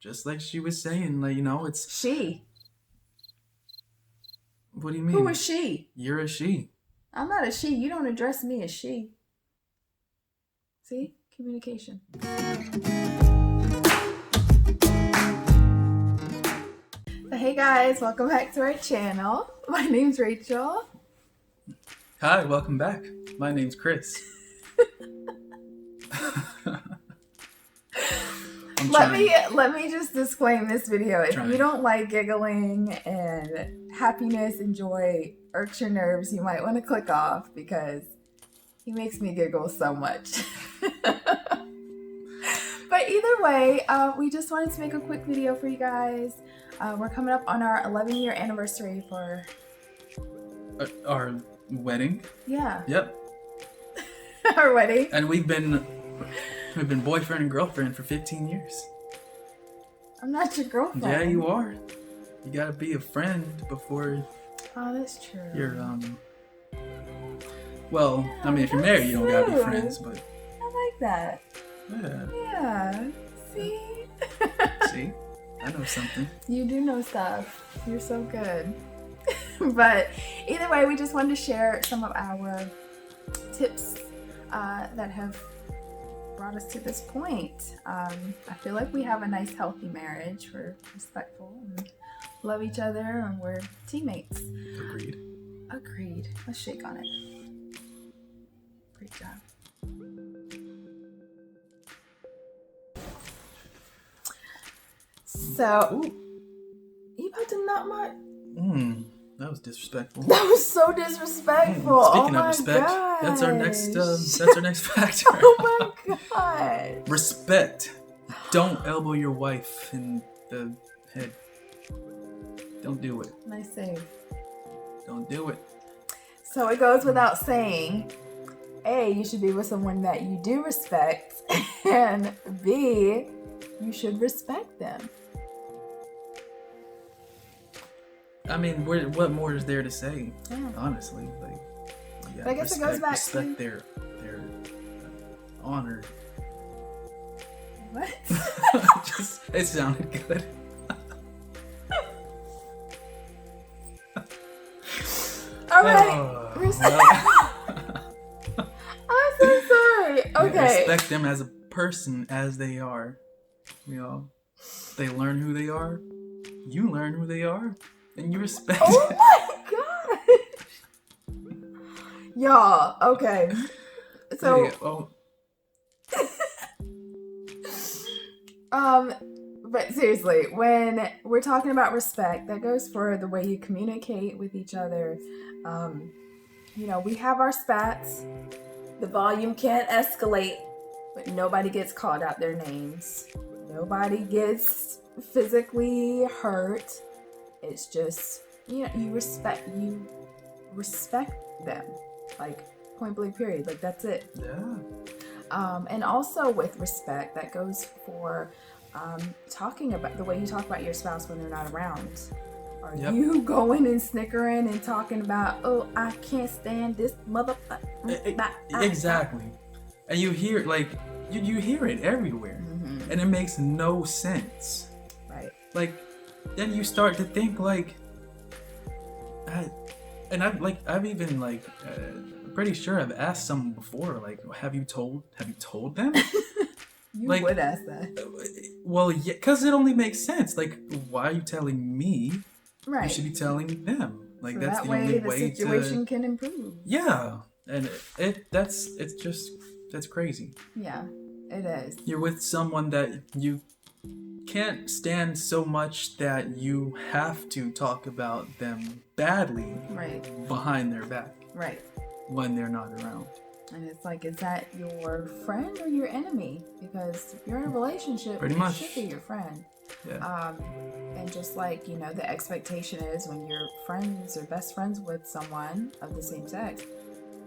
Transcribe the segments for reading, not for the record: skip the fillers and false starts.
just like she was saying, like, it's... She. What do you mean? Who is she? You're a she. I'm not a she. You don't address me as she. See? Communication. So, hey guys, welcome back to our channel. My name's Rachel. Hi, welcome back. My name's Chris. Let me just disclaim this video. If you don't like giggling and happiness and joy irks your nerves, you might want to click off because he makes me giggle so much. But either way, we just wanted to make a quick video for you guys. We're coming up on our 11-year anniversary for our wedding. Yeah. Yep. Our wedding. And we've been boyfriend and girlfriend for 15 years. I'm not your girlfriend. Yeah, you are. You gotta be a friend before. Oh, that's true. You're Well, yeah, I mean, if you're married, you don't gotta be friends, but. I like that. Yeah. Yeah. See. See, I know something. You do know stuff. You're so good. But either way, we just wanted to share some of our tips that have brought us to this point. I feel like we have a nice, healthy marriage. We're respectful and love each other, and we're teammates. Agreed. Let's shake on it. Great job. So, you about to knock my... That was disrespectful. That was so disrespectful. Speaking of respect, gosh. that's our next factor. Oh my god. Respect. Don't elbow your wife in the head. Don't do it. Nice save. Don't do it. So it goes without saying, A, you should be with someone that you do respect, and B, you should respect them. I mean, what more is there to say? Yeah. Honestly, like, but I guess it goes back to their honor. What? It sounded good. All right. I'm so sorry. Okay. Respect them as a person, as they are. They learn who they are. You learn who they are. And you respect it. My gosh. Y'all, okay. So but seriously, when we're talking about respect, that goes for the way you communicate with each other. We have our spats. The volume can't escalate, but nobody gets called out their names. Nobody gets physically hurt. It's just, you respect them, like, point blank period, like, that's it. Yeah. And also with respect, that goes for talking about the way you talk about your spouse when they're not around. Are you going and snickering and talking about, oh, I can't stand this motherfucker? Exactly. And you hear, like, you hear it everywhere. Mm-hmm. And it makes no sense. Right. Like, then you start to think, like, I've even, like, pretty sure I've asked someone before, like, have you told them? You like, would ask that. Well, yeah, because it only makes sense. Like, why are you telling me? Right. You should be telling them. Like, so that's that the only way the situation can improve. Yeah, and that's crazy. Yeah, it is. You're with someone that you can't stand so much that you have to talk about them badly behind their back. Right. When they're not around. And it's like, is that your friend or your enemy? Because if you're in a relationship, pretty much should be your friend. Yeah. And just like, the expectation is when you're friends or best friends with someone of the same sex,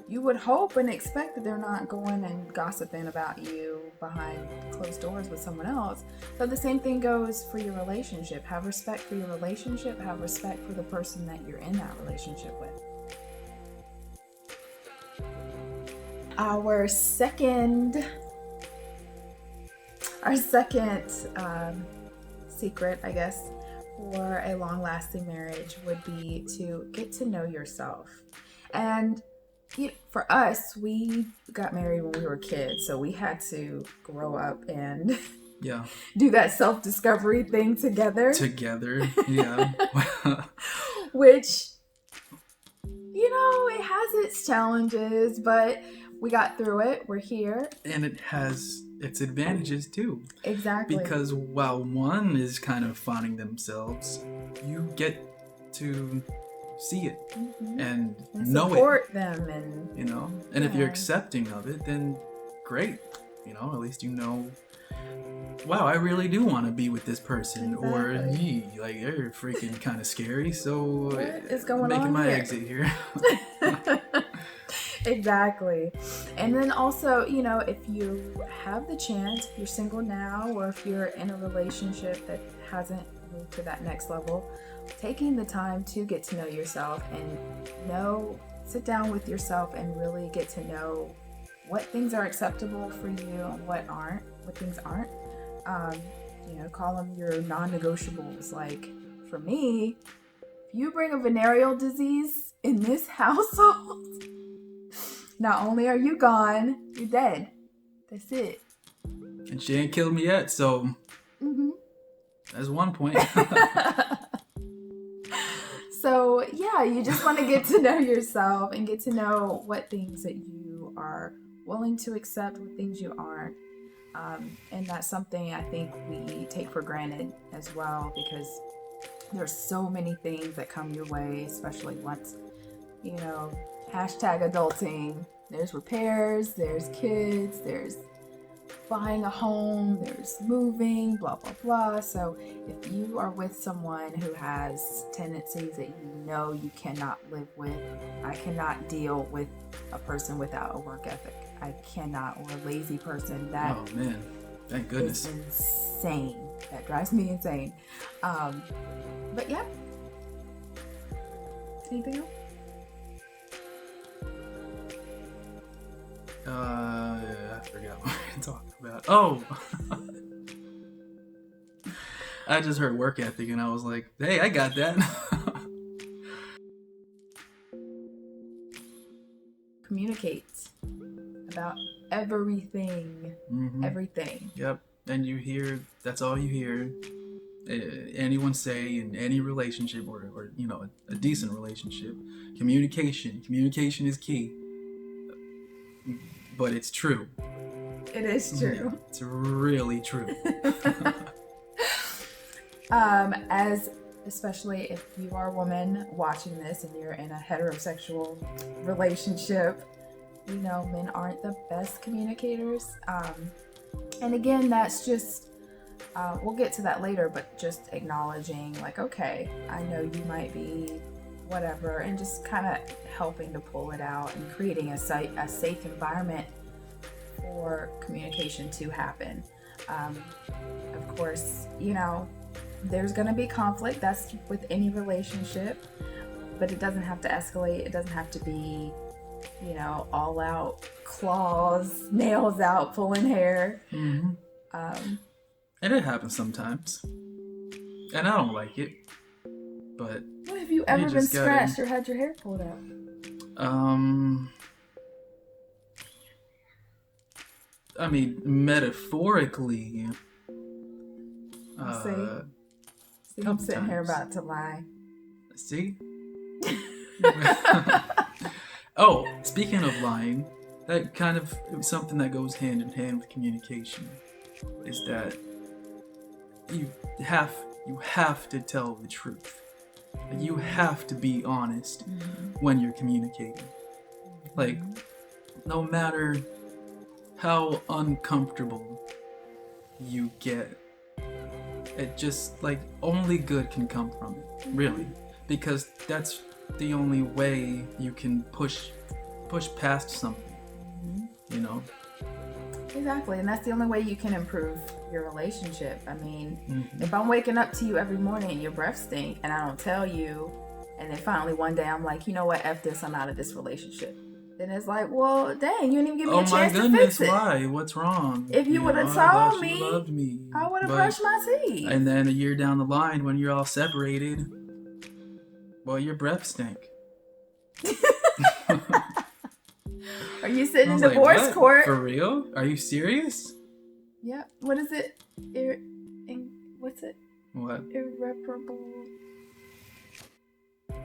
you would hope and expect that they're not going and gossiping about you behind closed doors with someone else. So the same thing goes for your relationship. Have respect for your relationship. Have respect for the person that you're in that relationship with. Our second secret, I guess, for a long-lasting marriage would be to get to know yourself. And for us, we got married when we were kids, so we had to grow up and do that self-discovery thing together. Yeah. Which, it has its challenges, but we got through it. We're here. And it has its advantages too. Exactly. Because while one is kind of finding themselves, you get to see it and know support them, and and if you're accepting of it, then great. At least wow, I really do want to be with this person. Exactly. Or like they're freaking kind of scary, so what is going making on my here? exit here. Exactly. And then also, if you have the chance, if you're single now, or if you're in a relationship that hasn't moved to that next level, taking the time to get to know yourself and sit down with yourself and really get to know what things are acceptable for you and what things aren't. Call them your non-negotiables. Like for me, if you bring a venereal disease in this household, not only are you gone, you're dead. That's it. And she ain't killed me yet, so that's one point. So yeah, you just want to get to know yourself and get to know what things that you are willing to accept, what things you aren't. And that's something I think we take for granted as well, because there's so many things that come your way, especially once, hashtag adulting. There's repairs, there's kids, there's buying a home, there's moving, blah, blah, blah. So if you are with someone who has tendencies that you cannot live with, I cannot deal with a person without a work ethic. I cannot, or a lazy person. Oh man, thank goodness. Is insane. That drives me insane. But yeah. Anything else? I forgot what we were talking about. Oh! I just heard work ethic and I was like, hey, I got that. Communicate about everything. Everything. Yep. And that's all you hear anyone say in any relationship or a decent relationship. Communication is key. But it's true. It is true. Yeah, it's really true. Especially if you are a woman watching this and you're in a heterosexual relationship, men aren't the best communicators. And again, that's just, we'll get to that later, but just acknowledging like, okay, I know you might be whatever, and just kind of helping to pull it out and creating a safe environment for communication to happen. Of course, there's going to be conflict. That's with any relationship, but it doesn't have to escalate. It doesn't have to be, all out claws, nails out, pulling hair. And it happens sometimes, and I don't like it. But what have you ever been scratched or had your hair pulled out? I mean, metaphorically. See, I'm sitting here about to lie. See? Oh, speaking of lying, that kind of something that goes hand in hand with communication is that you have to tell the truth. You have to be honest when you're communicating. Like, no matter how uncomfortable you get, it just, like, only good can come from it, really. Because that's the only way you can push past something, Exactly, and that's the only way you can improve your relationship. I mean, if I'm waking up to you every morning and your breath stink and I don't tell you, and then finally one day I'm like, you know what, F this, I'm out of this relationship. then it's like, well, dang, you didn't even give me Oh a my chance to goodness, fix it. why? What's wrong? If you would have I told thought me, you loved me. I would have But- brushed my teeth. And then a year down the line, when you're all separated, well, your breath stink. Are you sitting I in was like, divorce what? court? For real? Are you serious? Yeah. What is it? What's it? What? Irreparable.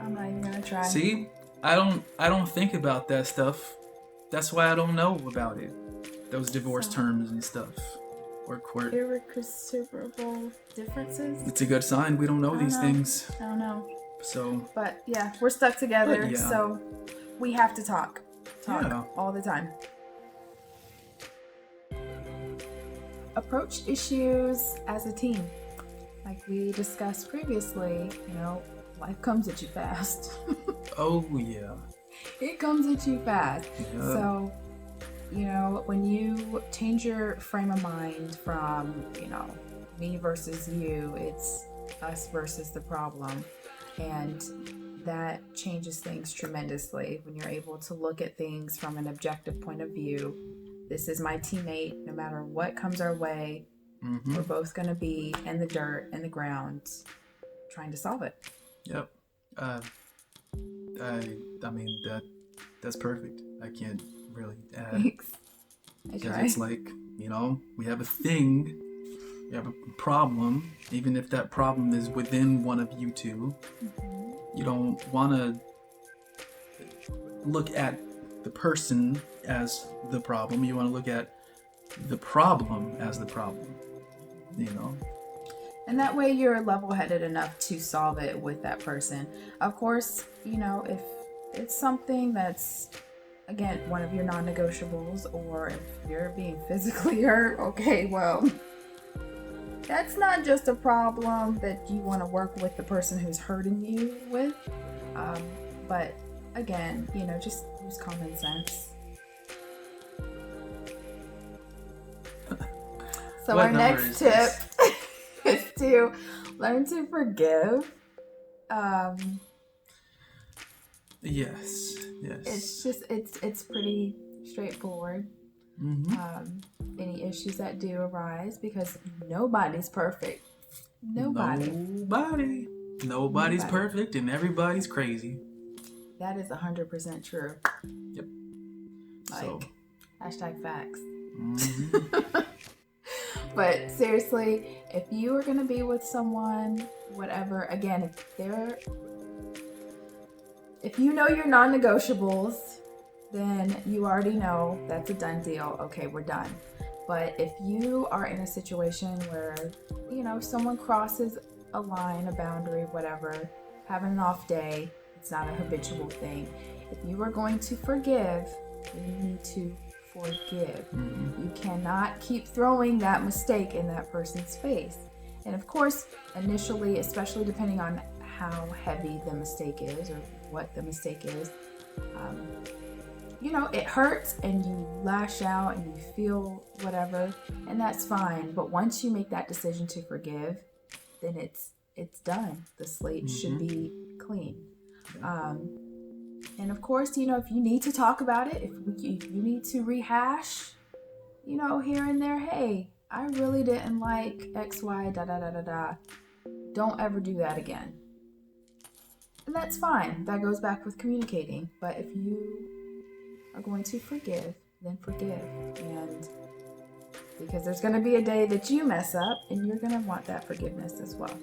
I'm not even gonna try. See, I don't think about that stuff. That's why I don't know about it. Those divorce terms and stuff, or court. Irreconcilable differences. It's a good sign we don't know these things. I don't know. So. But yeah, we're stuck together, Yeah. so we have to talk Yeah. all the time. Approach issues as a team. Like we discussed previously, life comes at you fast. Oh yeah. It comes at you fast. Yeah. So, when you change your frame of mind from, me versus you, it's us versus the problem. And that changes things tremendously when you're able to look at things from an objective point of view. This is my teammate. No matter what comes our way, we're both going to be in the dirt, in the ground, trying to solve it. Yep. I mean that's perfect. I can't really add. Thanks. Because it's like, we have a thing, we have a problem, even if that problem is within one of you two. You don't want to look at the person as the problem. You want to look at the problem as the problem, And that way you're level-headed enough to solve it with that person. Of course, if it's something that's, again, one of your non-negotiables, or if you're being physically hurt, okay, well, that's not just a problem that you want to work with the person who's hurting you with. But again, just use common sense. So What our number next is tip this? is to learn to forgive. Yes. It's pretty straightforward. Any issues that do arise, because nobody's perfect. Nobody's perfect, and everybody's crazy. That is 100% true. Yep. Hashtag facts. But seriously, if you are going to be with someone, whatever, again, if you know your non-negotiables, then you already know that's a done deal. Okay, we're done. But if you are in a situation where, someone crosses a line, a boundary, whatever, having an off day, it's not a habitual thing. If you are going to forgive, then you need to forgive. You cannot keep throwing that mistake in that person's face. And of course, initially, especially depending on how heavy the mistake is or what the mistake is, it hurts and you lash out and you feel whatever, and that's fine. But once you make that decision to forgive, then it's done. The slate should be clean. And of course, if you need to talk about it, if you need to rehash, here and there, hey, I really didn't like X, Y, da da da da da. Don't ever do that again. And that's fine. That goes back with communicating. But if you are going to forgive, then forgive. And because there's going to be a day that you mess up, and you're going to want that forgiveness as well.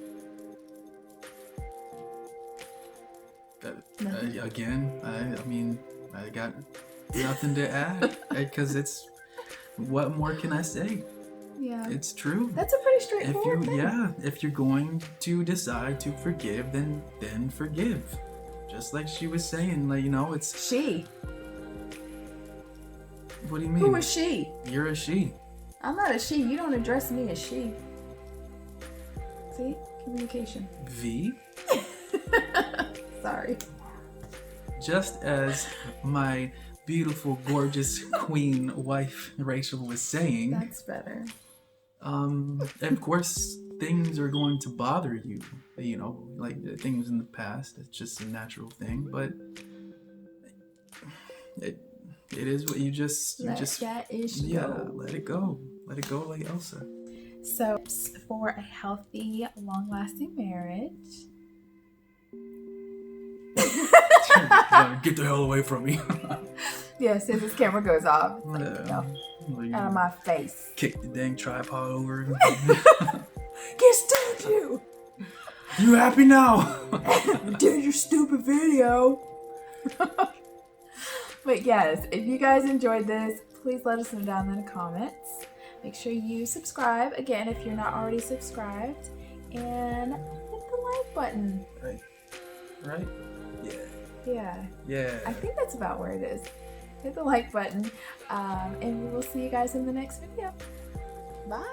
Again, I got nothing to add, because what more can I say? Yeah. It's true. That's a pretty straightforward thing. Yeah, if you're going to decide to forgive, then forgive. Just like she was saying, it's... She. What do you mean? Who is she? You're a she. I'm not a she. You don't address me as she. See? Communication. V? Sorry. Just as my beautiful, gorgeous queen wife Rachel was saying. That's better. Of course, things are going to bother you. Like the things in the past. It's just a natural thing. But It is what you just that issue yeah, go. let it go. Let it go like Elsa. So for a healthy, long-lasting marriage. Get the hell away from me. Yeah, as soon as this camera goes off, it's like, Yeah. no, out of my face. Kick the dang tripod over. Can't stand you. You happy now? You did your stupid video. But yes, if you guys enjoyed this, please let us know down in the comments. Make sure you subscribe, again, if you're not already subscribed. And hit the like button. Right? Yeah. I think that's about where it is. Hit the like button. And we will see you guys in the next video. Bye.